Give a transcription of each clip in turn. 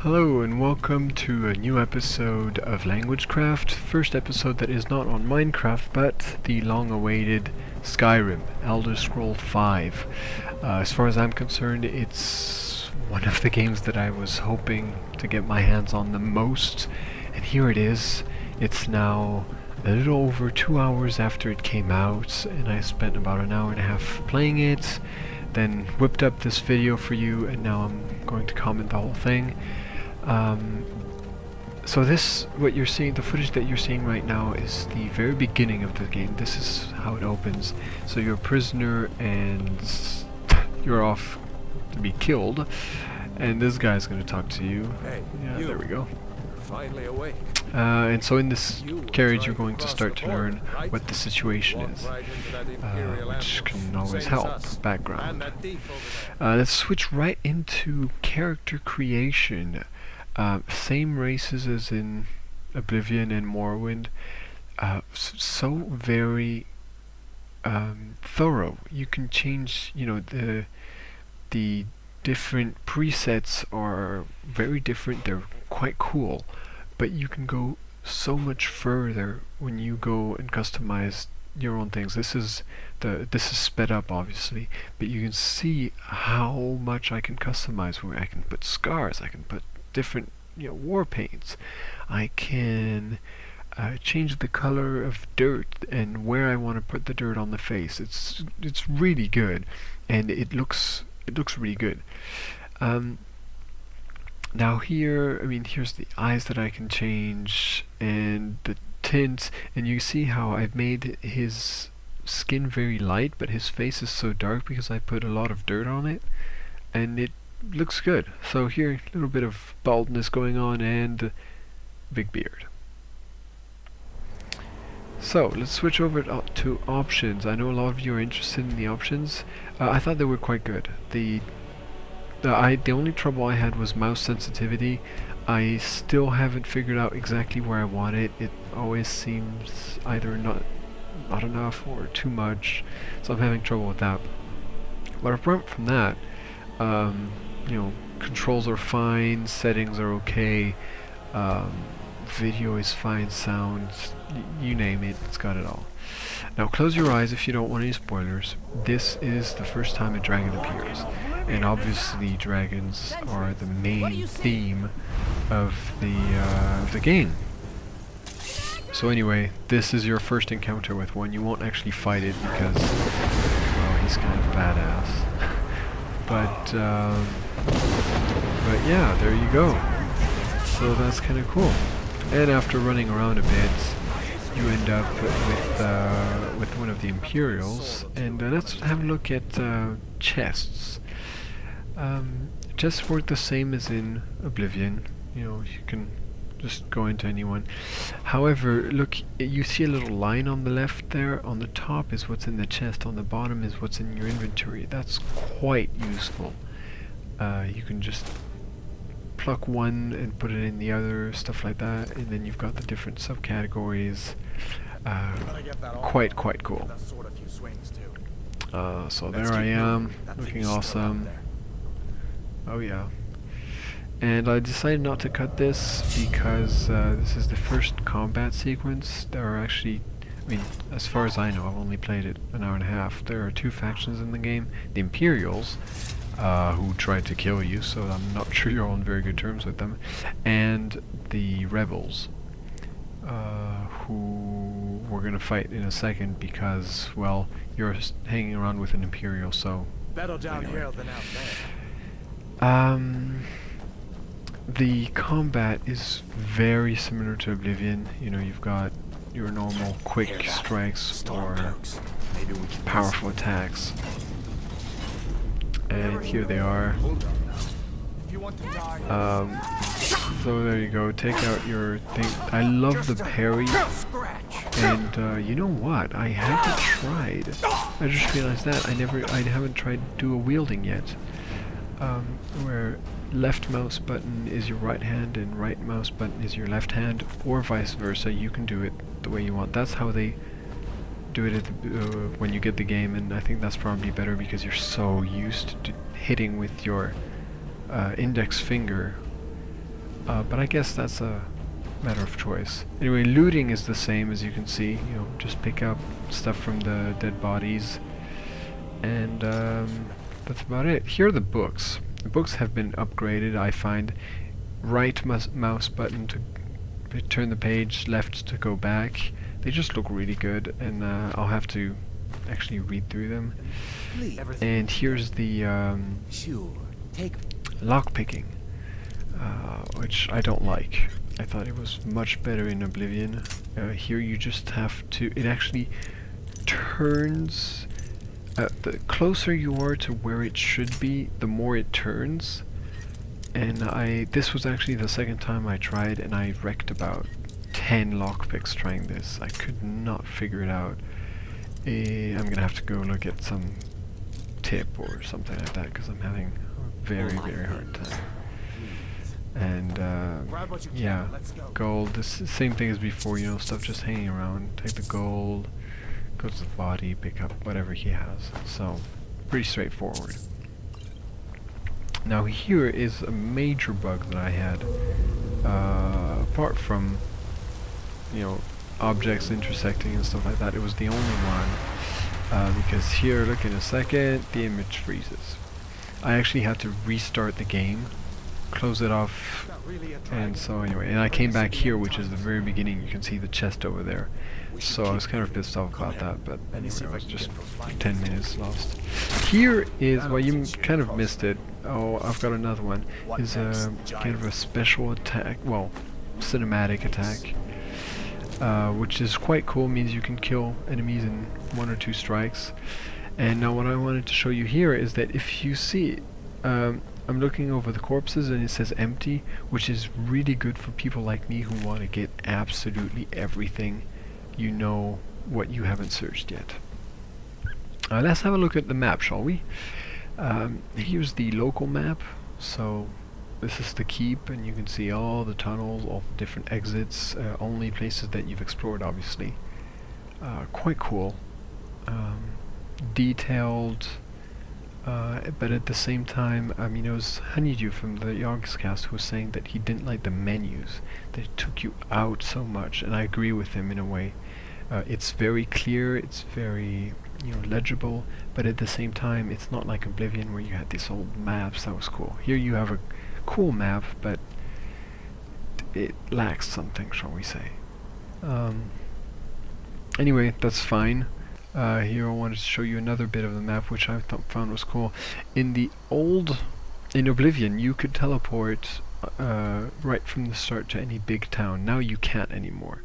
Hello and welcome to a new episode of LanguageCraft. First episode that is not on Minecraft but the long-awaited Skyrim, Elder Scroll 5. As far as I'm concerned, it's one of the games that I was hoping to get my hands on the most, and here it is. It's now a little over 2 hours after it came out, and I spent about an hour and a half playing it, then whipped up this video for you, and now I'm going to comment the whole thing. So this, what you're seeing, the footage that you're seeing right now is the very beginning of the game. This is how it opens. So you're a prisoner and you're off to be killed, and this guy's going to talk to you. Hey, there we go. You're finally awake. And so in this carriage you're going to start to learn what the situation is, which can always help. Background. Let's switch right into character creation. Same races as in Oblivion and Morrowind. So very thorough. You can change, the different presets are very different. They're quite cool, but you can go so much further when you go and customize your own things. This is sped up, obviously, but you can see how much I can customize. Where I can put scars, I can put different war paints, I can change the color of dirt and where I want to put the dirt on the face. It's really good, and it looks really good. Now here, here's the eyes that I can change and the tints, and you see how I've made his skin very light, but his face is so dark because I put a lot of dirt on it, and it looks good. So here, a little bit of baldness going on and big beard. So let's switch over to options. I know a lot of you are interested in the options. I thought they were quite good. The only trouble I had was mouse sensitivity. I still haven't figured out exactly where I want it. It always seems either not enough or too much, so I'm having trouble with that. But apart from that, controls are fine, settings are okay, video is fine, sound, you name it, it's got it all. Now close your eyes if you don't want any spoilers. This is the first time a dragon appears, and obviously dragons are the main theme of the game. So anyway, this is your first encounter with one. You won't actually fight it because, well, he's kind of badass. but yeah, there you go. So that's kind of cool. And after running around a bit, you end up with one of the Imperials, and let's have a look at chests. Chests work the same as in Oblivion. You can just go into anyone. However, look, you see a little line on the left there. On the top is what's in the chest, on the bottom is what's in your inventory. That's quite useful. You can just pluck one and put it in the other, stuff like that, and then you've got the different subcategories. Quite cool. So there I am, looking awesome. Oh yeah. And I decided not to cut this because this is the first combat sequence. There are actually, as far as I know, I've only played it an hour and a half. There are two factions in the game. The Imperials, who tried to kill you, so I'm not sure you're on very good terms with them, and the Rebels, who we're going to fight in a second because, well, you're hanging around with an Imperial, so... Better down here than out there. The combat is very similar to Oblivion. You've got your normal quick strikes or powerful attacks. And here they are. So there you go, take out your thing. I love the parry, and you know what, I haven't tried, I just realized that, I haven't tried dual wielding yet, where left mouse button is your right hand and right mouse button is your left hand, or vice versa. You can do it the way you want. That's how they do it at when you get the game, and I think that's probably better because you're so used to hitting with your index finger but I guess that's a matter of choice. Anyway, looting is the same, as you can see. You know, just pick up stuff from the dead bodies, and that's about it. Here are the books. The books have been upgraded, I find. Right mouse button to turn the page, left to go back. They just look really good, and I'll have to actually read through them. And here's the lockpicking, which I don't like. I thought it was much better in Oblivion. Here you just have to, it actually turns, the closer you are to where it should be, the more it turns. And this was actually the second time I tried, and I wrecked about 10 lockpicks trying this. I could not figure it out. I'm gonna have to go look at some tip or something like that, because I'm having a very, very hard time. And yeah, gold, this same thing as before, you know, stuff just hanging around. Take the gold, go to the body, pick up whatever he has. So, pretty straightforward. Now here is a major bug that I had, apart from, you know, objects intersecting and stuff like that. It was the only one, because here, look, in a second, the image freezes. I actually had to restart the game, close it off, and so anyway, and I came back here, which is the very beginning. You can see the chest over there. So I was kind of pissed off about that, but anyway, it was just 10 minutes lost. Here is, well, you kind of missed it. Oh, I've got another one. Is a kind of a special attack, well, cinematic attack, which is quite cool. Means you can kill enemies in 1 or 2 strikes. And now what I wanted to show you here is that if you see, I'm looking over the corpses and it says empty, which is really good for people like me who want to get absolutely everything, you know, what you haven't searched yet. Let's have a look at the map, shall we? Here's the local map. So this is the keep, and you can see all the tunnels, all the different exits, only places that you've explored, obviously. Quite cool. Detailed, but at the same time, I mean, it was Honeydew from the Yogscast who was saying that he didn't like the menus, that it took you out so much, and I agree with him in a way. It's very clear, it's very, you know, legible, but at the same time, it's not like Oblivion where you had these old maps. That was cool. Here you have a cool map, but it lacks something, shall we say. Anyway, that's fine. Here I wanted to show you another bit of the map, which I found was cool. In Oblivion, you could teleport right from the start to any big town. Now you can't anymore.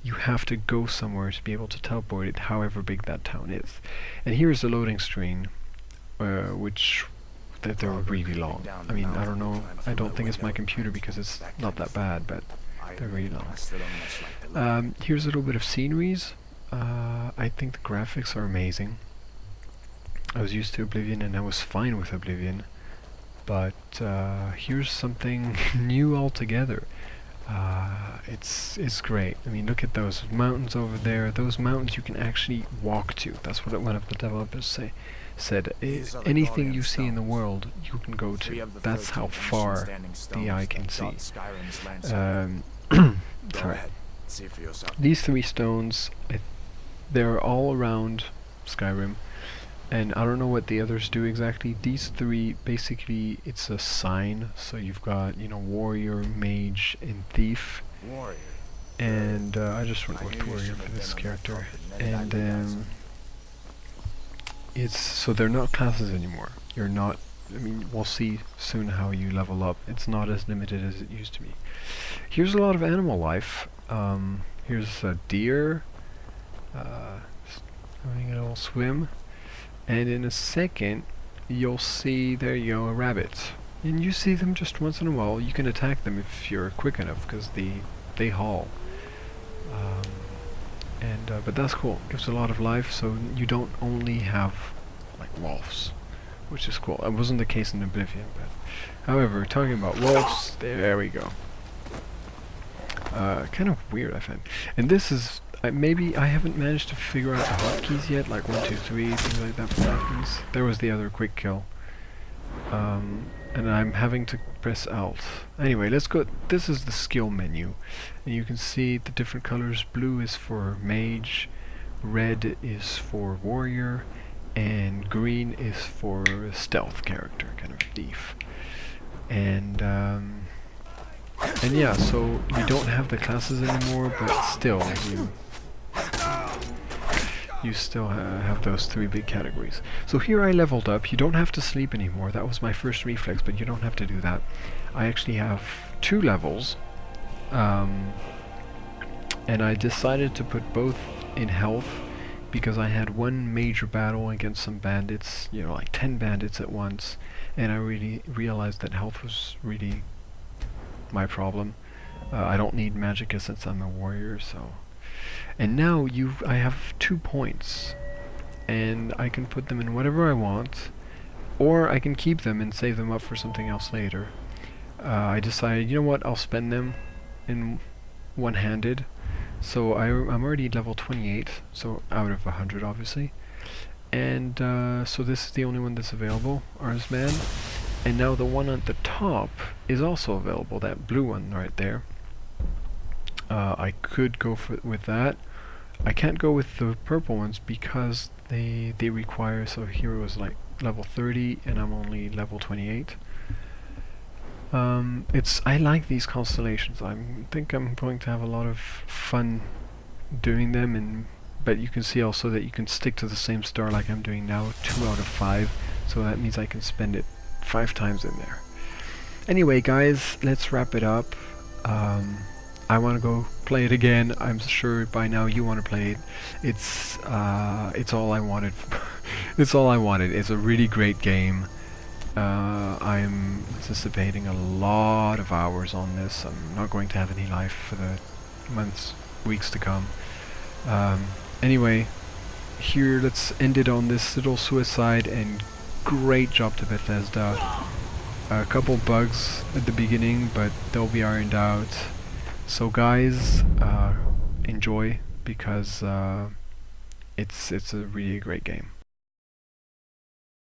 You have to go somewhere to be able to teleport it, however big that town is. And here's the loading screen, which they're really long. I mean, I don't know. I don't think it's my computer because it's not that bad, but they're really long. Here's a little bit of sceneries. I think the graphics are amazing. I was used to Oblivion and I was fine with Oblivion, but here's something new altogether. It's great. I mean, look at those mountains over there. Those mountains you can actually walk to. That's what one of the developers said. Anything you see in the world, you can go to. That's how far the eye can see. Sorry. These 3 stones, they're all around Skyrim, and I don't know what the others do exactly. These 3, basically, it's a sign. So you've got, you know, warrior, mage, and thief. And I just went with warrior for this character. And it's so they're not classes anymore. You're not. I mean, we'll see soon how you level up. It's not as limited as it used to be. Here's a lot of animal life. Here's a deer having a little swim, and in a second you'll see, there you go, a rabbit. And you see them just once in a while. You can attack them if you're quick enough, because they haul. But that's cool. Gives a lot of life, so you don't only have like wolves, which is cool. It wasn't the case in Oblivion, but however, talking about wolves, there we go. Kind of weird, I find. And this is maybe I haven't managed to figure out the hotkeys yet, like 1, 2, 3, things like that for weapons. There was the other quick kill. and I'm having to press Alt. Anyway, let's go. This is the skill menu, and you can see the different colors. Blue is for mage, red is for warrior, and green is for stealth character, kind of thief. And yeah, so you don't have the classes anymore, but still you still have those three big categories. So here I leveled up. You don't have to sleep anymore. That was my first reflex, but you don't have to do that. I actually have 2 levels, and I decided to put both in health because I had one major battle against some bandits, you know, like 10 bandits at once, and I really realized that health was really my problem. I don't need magicka since I'm a warrior, so... And now I have 2 points, and I can put them in whatever I want, or I can keep them and save them up for something else later. I decided, you know what, I'll spend them in one-handed. So I'm already level 28, so out of 100 obviously. And so this is the only one that's available, Arsman. And now the one at the top is also available, that blue one right there. I could go with that. I can't go with the purple ones because they require, so here it was like level 30 and I'm only level 28. I like these constellations. I think I'm going to have a lot of fun doing them, but you can see also that you can stick to the same star like I'm doing now, 2 out of 5, so that means I can spend it 5 times in there. Anyway guys, let's wrap it up. I want to go play it again. I'm sure by now you want to play it. It's all I wanted. It's all I wanted. It's a really great game. I'm anticipating a lot of hours on this. I'm not going to have any life for the months, weeks to come. Anyway, here, let's end it on this little suicide, and great job to Bethesda. A couple bugs at the beginning, but they'll be ironed out. So guys, enjoy, because it's a really great game.